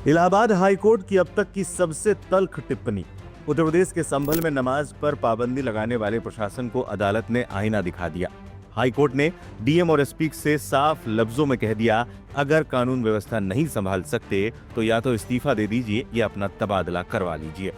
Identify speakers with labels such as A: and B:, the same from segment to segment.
A: Allahabad high court की अब तक की सबसे तल्ख टिप्पणी। उत्तर प्रदेश के संभल में नमाज पर पाबंदी लगाने वाले प्रशासन को अदालत ने आईना दिखा दिया। हाईकोर्ट ने डीएम और एसपी से साफ लफ्जों में कह दिया, अगर कानून व्यवस्था नहीं संभाल सकते तो या तो इस्तीफा दे दीजिए या अपना तबादला करवा लीजिए।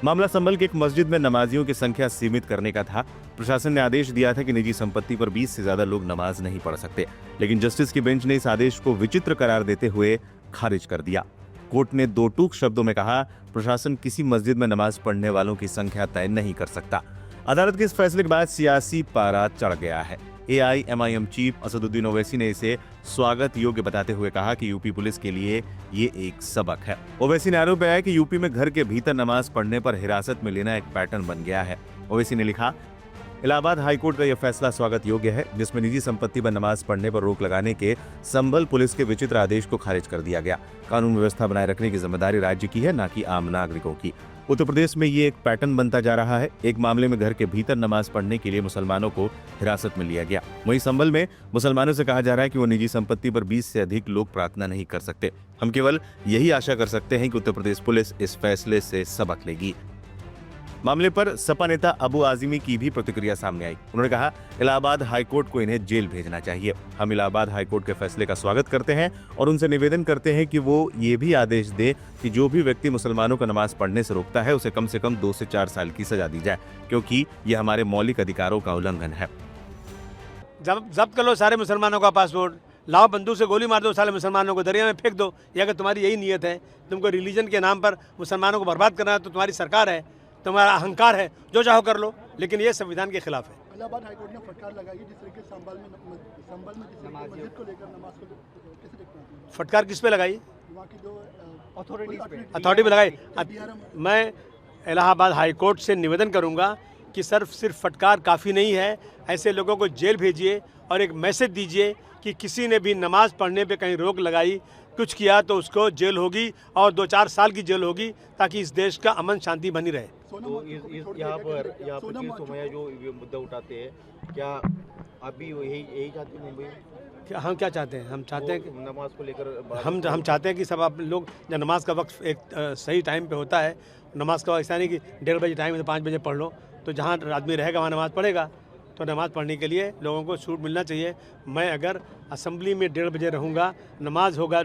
A: मामला संभल की एक मस्जिद में नमाजियों की संख्या सीमित करने का था। प्रशासन ने आदेश दिया था कि निजी संपत्ति पर 20 से ज्यादा लोग नमाज नहीं पढ़ सकते, लेकिन जस्टिस की बेंच ने इस आदेश को विचित्र करार देते हुए खारिज कर दिया। कोर्ट ने दो टूक शब्दों में कहा, प्रशासन किसी मस्जिद में नमाज पढ़ने वालों की संख्या तय नहीं कर सकता। अदालत के इस फैसले के बाद सियासी पारा चढ़ गया है। एआईएमआईएम चीफ असदुद्दीन ओवैसी ने इसे स्वागत योग्य बताते हुए कहा कि यूपी पुलिस के लिए ये एक सबक है। ओवैसी ने आरोप लगाया कि यूपी में घर के भीतर नमाज पढ़ने पर हिरासत में लेना एक पैटर्न बन गया है। ओवैसी ने लिखा, इलाहाबाद हाईकोर्ट का यह फैसला स्वागत योग्य है, जिसमें निजी संपत्ति पर नमाज पढ़ने पर रोक लगाने के संभल पुलिस के विचित्र आदेश को खारिज कर दिया गया। कानून व्यवस्था बनाए रखने की जिम्मेदारी राज्य की है, न कि आम नागरिकों की। उत्तर प्रदेश में ये एक पैटर्न बनता जा रहा है। एक मामले में घर के भीतर नमाज पढ़ने के लिए मुसलमानों को हिरासत में लिया गया। वहीं संभल में मुसलमानों से कहा जा रहा है कि वो निजी संपत्ति पर 20 से अधिक लोग प्रार्थना नहीं कर सकते। हम केवल यही आशा कर सकते हैं कि उत्तर प्रदेश पुलिस इस फैसले से सबक लेगी। मामले पर सपा नेता अबू आजमी की भी प्रतिक्रिया सामने आई। उन्होंने कहा, इलाहाबाद हाईकोर्ट को इन्हें जेल भेजना चाहिए। हम इलाहाबाद हाईकोर्ट के फैसले का स्वागत करते हैं और उनसे निवेदन करते हैं कि वो ये भी आदेश दे कि जो भी व्यक्ति मुसलमानों को नमाज पढ़ने से रोकता है उसे कम से कम 2 से 4 साल की सजा दी जाए, क्योंकि ये हमारे मौलिक अधिकारों का उल्लंघन है।
B: जब्त कर लो सारे मुसलमानों का पासपोर्ट, लाओ बंदूक से गोली मार दो सारे मुसलमानों को, दरिया में फेंक दो। या अगर तुम्हारी यही नीयत है, तुमको रिलीजन के नाम पर मुसलमानों को बर्बाद करना है, तो तुम्हारी सरकार है, तुम्हारा अहंकार है, जो चाहो कर लो, लेकिन ये संविधान के खिलाफ है।
C: इलाहाबाद हाईकोर्ट ने फटकार लगाई जिस तरीके से संभल में मस्जिद को लेकर नमाज को कैसे देखते हैं?
B: फटकार किस पे लगाई?
C: वहाँ की जो
B: अथॉरिटी पे लगाई। मैं इलाहाबाद हाईकोर्ट से निवेदन करूंगा कि सिर्फ फटकार काफ़ी नहीं है, ऐसे लोगों को जेल भेजिए और एक मैसेज दीजिए कि किसी ने भी नमाज पढ़ने पे कहीं रोक लगाई, कुछ किया तो उसको जेल होगी और 2-4 साल की जेल होगी, ताकि इस देश का अमन शांति बनी रहे।
D: तो यहाँ पर सोमैया जो ये मुद्दा उठाते हैं, क्या आप भी यही चाहते हैं मुंबई?
B: हम क्या चाहते हैं? हम चाहते हैं कि
D: नमाज को लेकर
B: हम चाहते हैं कि सब आप लोग, जब नमाज का वक्त एक सही टाइम पे होता है, नमाज का ऐसा नहीं कि 1:30 बजे टाइम है तो 5 बजे पढ़ लो, तो जहाँ आदमी रहेगा वहाँ नमाज पढ़ेगा। तो नमाज़ पढ़ने के लिए लोगों को छूट मिलना चाहिए। मैं अगर असेंबली में 1:30 बजे रहूँगा, नमाज होगा,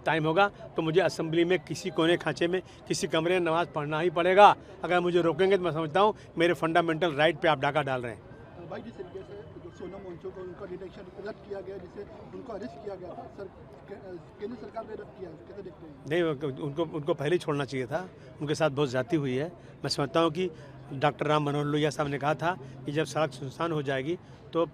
B: टाइम होगा, तो मुझे असेंबली में किसी कोने खांचे में किसी कमरे में नमाज़ पढ़ना ही पड़ेगा। अगर मुझे रोकेंगे तो मैं समझता हूँ मेरे फंडामेंटल राइट पे आप डाका डाल रहे हैं।
C: भाई, जिस तरीके से सोनम वांगचुक को उनका डिटेक्शन रद्द किया गया, जिससे उनको अरेस्ट किया गया, केंद्र सरकार ने रद्द किया, कैसे देखते हैं?
B: नहीं, उनको पहले ही छोड़ना चाहिए था। उनके साथ बहुत ज्यादती हुई है। मैं समझता हूँ कि डॉक्टर राम मनोहर लोहिया साहब ने कहा था कि जब सड़क सुनसान हो जाएगी तो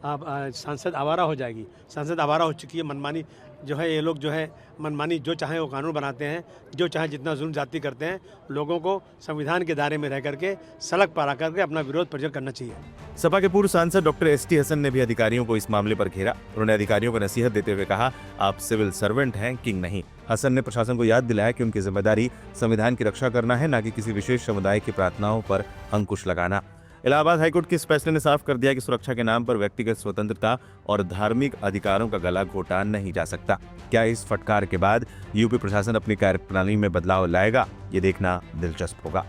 B: सांसद आवारा हो जाएगी। सांसद आवारा हो चुकी है। मनमानी जो है, ये लोग जो है मनमानी जो चाहे वो कानून बनाते हैं, जो चाहे जितना जुल्म ज्यादती करते हैं। लोगों को संविधान के दायरे में रह करके सड़क पर आकर के अपना विरोध प्रकट करना चाहिए।
A: सपा के पूर्व सांसद डॉक्टर एसटी हसन ने भी अधिकारियों को इस मामले पर घेरा। उन्होंने अधिकारियों को नसीहत देते हुए कहा, आप सिविल सर्वेंट हैं, किंग नहीं। हसन ने प्रशासन को याद दिलाया कि उनकी जिम्मेदारी संविधान की रक्षा करना है, न कि किसी विशेष समुदाय की प्रार्थनाओं पर अंकुश लगाना। इलाहाबाद हाईकोर्ट के इस फैसले ने साफ कर दिया कि सुरक्षा के नाम पर व्यक्तिगत स्वतंत्रता और धार्मिक अधिकारों का गला घोटा नहीं जा सकता। क्या इस फटकार के बाद यूपी प्रशासन अपनी कार्यप्रणाली में बदलाव लाएगा? ये देखना दिलचस्प होगा।